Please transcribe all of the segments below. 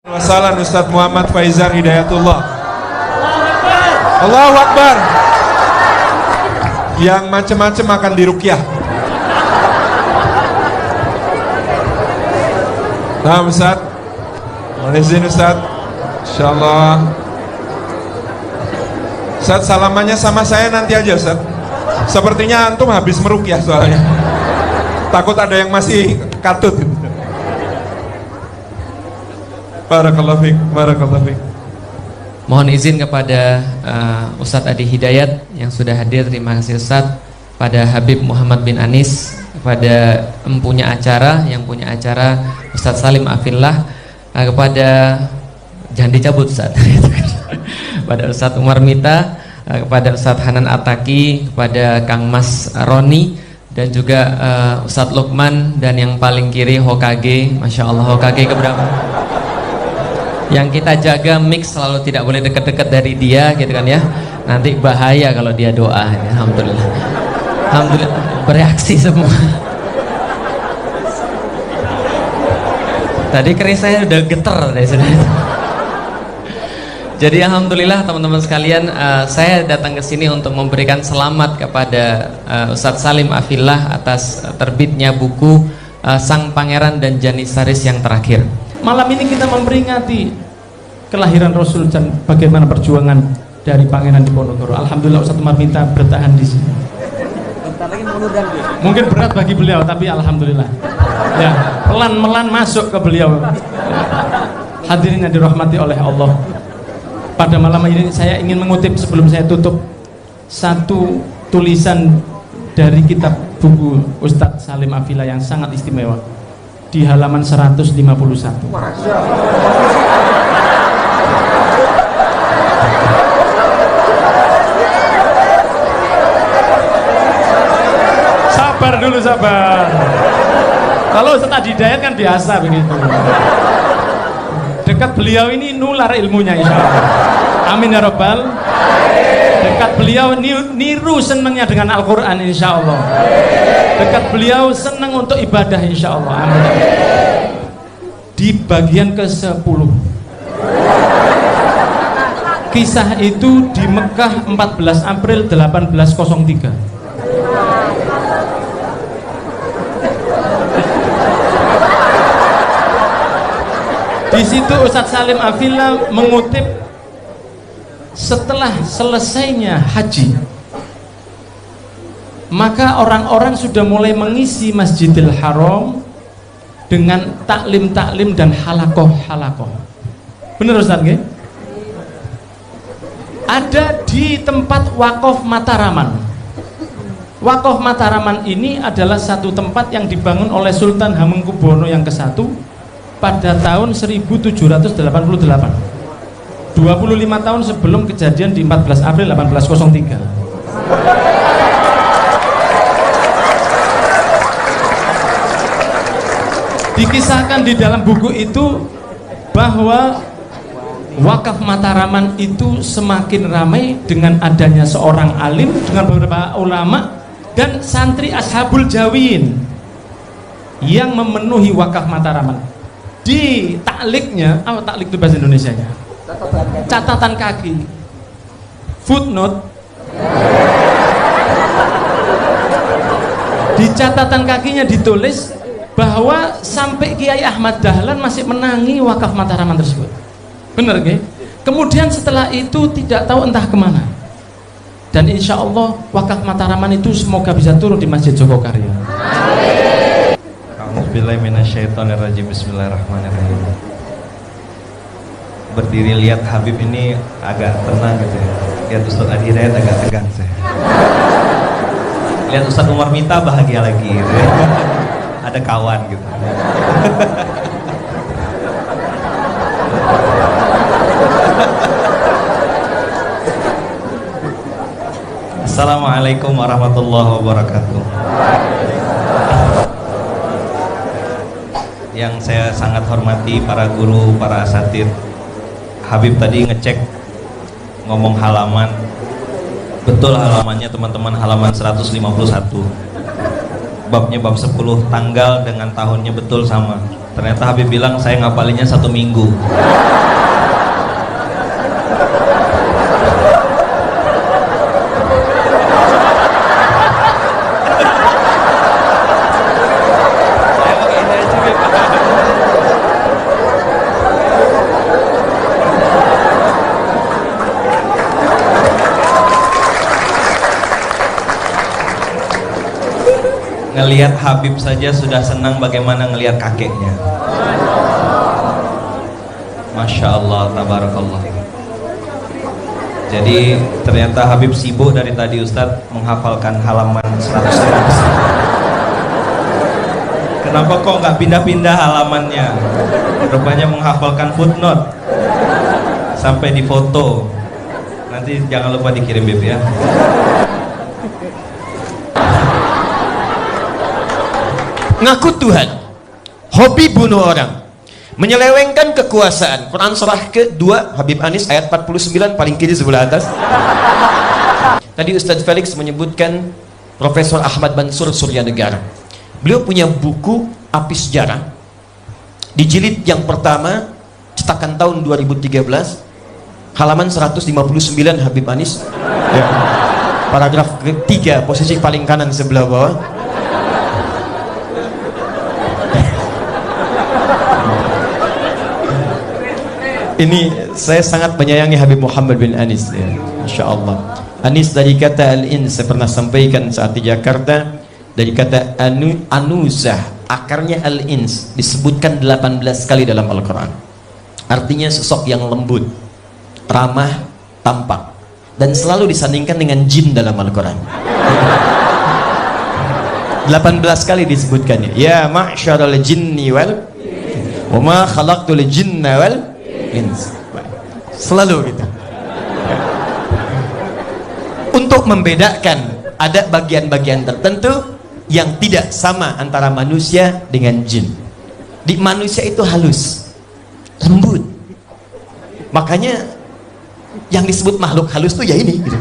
Wassalam Ustadz Muhammad Faizan Hidayatullah. Allahu Akbar. Yang macam-macam akan diruqyah. Nah Ustadz, mohon izin Ustadz, insyaallah. Ustadz, salamannya sama saya nanti aja Ustadz. Sepertinya antum habis meruqyah soalnya. Takut ada yang masih katut. Barakallahu fiik, barakallahu fiik. Mohon izin kepada Ustadz Adi Hidayat yang sudah hadir. Terima kasih Ustadz. Pada Habib Muhammad bin Anis, kepada empunya acara, yang punya acara Ustadz Salim Afillah, kepada jangan dicabut Ustadz. Kepada Ustadz Umar Mita, kepada Ustadz Hanan Ataki, kepada Kang Mas Roni, dan juga Ustadz Lukman, dan yang paling kiri Hokage. Masya Allah, Hokage keberapa? Yang kita jaga mix, selalu tidak boleh dekat-dekat dari dia gitu kan ya, nanti bahaya kalau dia doa. Alhamdulillah, alhamdulillah bereaksi semua. Tadi keris saya udah geter dari sini. Jadi alhamdulillah teman-teman sekalian, saya datang ke sini untuk memberikan selamat kepada Ustadz Salim Afillah atas terbitnya buku Sang Pangeran dan Janissaries yang terakhir. Malam ini kita memperingati kelahiran Rasul dan bagaimana perjuangan dari Pangeran Diponegoro. Alhamdulillah Ustadz Umar Minta bertahan di sini. Mungkin berat bagi beliau, tapi alhamdulillah. Ya, pelan-pelan masuk ke beliau. Hadirin yang dirahmati oleh Allah. Pada malam ini saya ingin mengutip sebelum saya tutup satu tulisan dari kitab buku Ustadz Salim Afillah yang sangat istimewa di halaman 151. Sabar dulu, sabar. Kalau Ustadz Hidayat kan biasa begitu. Dekat beliau ini nular ilmunya insya Allah. Amin ya Rabbal. Dekat beliau niru senangnya dengan Al-Quran insya Allah. Dekat beliau senang untuk ibadah insya Allah. Amin. Di bagian ke-10, kisah itu di Mekah 14 April 1803. Di situ Ustadz Salim Afillah mengutip setelah selesainya haji, maka orang-orang sudah mulai mengisi Masjidil Haram dengan taklim-taklim dan halakoh-halakoh. Benar Ustadz nggih? Ada di tempat Wakaf Mataraman. Wakaf Mataraman ini adalah satu tempat yang dibangun oleh Sultan Hamengkubuwono yang ke-1 pada tahun 1788, 25 tahun sebelum kejadian di 14 April 1803. Dikisahkan di dalam buku itu bahwa Wakaf Mataraman itu semakin ramai dengan adanya seorang alim, dengan beberapa ulama dan santri Ashabul Jawin yang memenuhi Wakaf Mataraman. Di takliknya, apa taklik itu bahasa Indonesianya? Catatan kaki, footnote. Di catatan kakinya ditulis bahwa sampai Kiai Ahmad Dahlan masih menangi Wakaf Mataraman tersebut. Benar gak? Kemudian setelah itu tidak tahu entah kemana. Dan insya Allah Wakaf Mataraman itu semoga bisa turun di Masjid Jogokarya. Bismillahirrahmanirrahim. Bismillahirrahmanirrahim. Berdiri lihat Habib ini agak tenang gitu ya. Lihat Ustadz Adi Hidayat agak tegang saya. Lihat Ustadz Umar Mita bahagia lagi gitu ya. Ada kawan gitu. Assalamualaikum warahmatullahi wabarakatuh. Yang saya sangat hormati para guru, para asatid. Habib tadi ngecek ngomong halaman. Betul halamannya teman-teman, halaman 151. babnya bab 10 tanggal dengan tahunnya betul sama. Ternyata Habib bilang saya ngapalinnya 1 minggu. Ngelihat Habib saja sudah senang, bagaimana ngelihat kakeknya. Masya Allah, tabarakallah. Jadi ternyata Habib sibuk dari tadi Ustadz menghafalkan halaman 100. Kenapa kok nggak pindah-pindah halamannya? Rupanya menghafalkan footnote sampai di foto. Nanti jangan lupa dikirim Bib ya. Ngaku Tuhan, hobi bunuh orang, menyelewengkan kekuasaan. Quran surah ke-2 Habib Anis ayat 49 paling kiri sebelah atas. Tadi Ustadz Felix menyebutkan Profesor Ahmad Mansur Suryanegara. Beliau punya buku Api Sejarah di jilid yang pertama cetakan tahun 2013 halaman 159 Habib Anis ya. Paragraf ketiga posisi paling kanan sebelah bawah. Ini saya sangat menyayangi Habib Muhammad bin Anis ya. Masya Allah. Anis dari kata al-ins, saya pernah sampaikan saat di Jakarta, dari kata anuzah, akarnya al-ins, disebutkan 18 kali dalam Al-Quran. Artinya sosok yang lembut, ramah, tampak, dan selalu disandingkan dengan jin dalam Al-Quran. 18 kali disebutkannya. Ya ma'syaral jinni wal wa ma khalaqtul jinna wal ins. Selalu gitu. Untuk membedakan ada bagian-bagian tertentu yang tidak sama antara manusia dengan jin. Di manusia itu halus, lembut. Makanya yang disebut makhluk halus tuh ya ini gitu.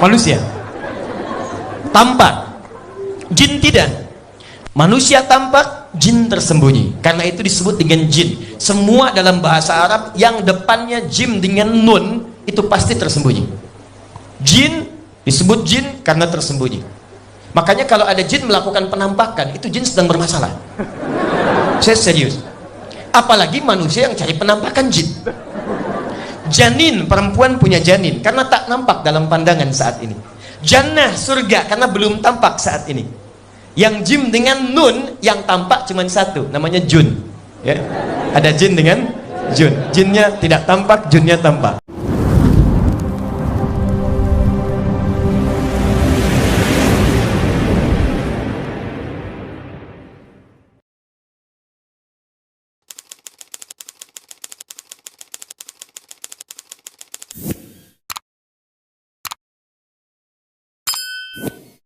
Manusia tampak, jin tidak. Manusia tampak, jin tersembunyi. Karena itu disebut dengan jin. Semua dalam bahasa Arab yang depannya jim dengan nun itu pasti tersembunyi. Jin disebut jin karena tersembunyi. Makanya kalau ada jin melakukan penampakan, itu jin sedang bermasalah. Saya serius. Apalagi manusia yang cari penampakan jin. Janin, perempuan punya janin karena tak nampak dalam pandangan saat ini. Jannah, surga, karena belum tampak saat ini. Yang jim dengan nun yang tampak cuma satu, namanya jun ya. Ada jin dengan jun, jinnya tidak tampak, junnya tampak.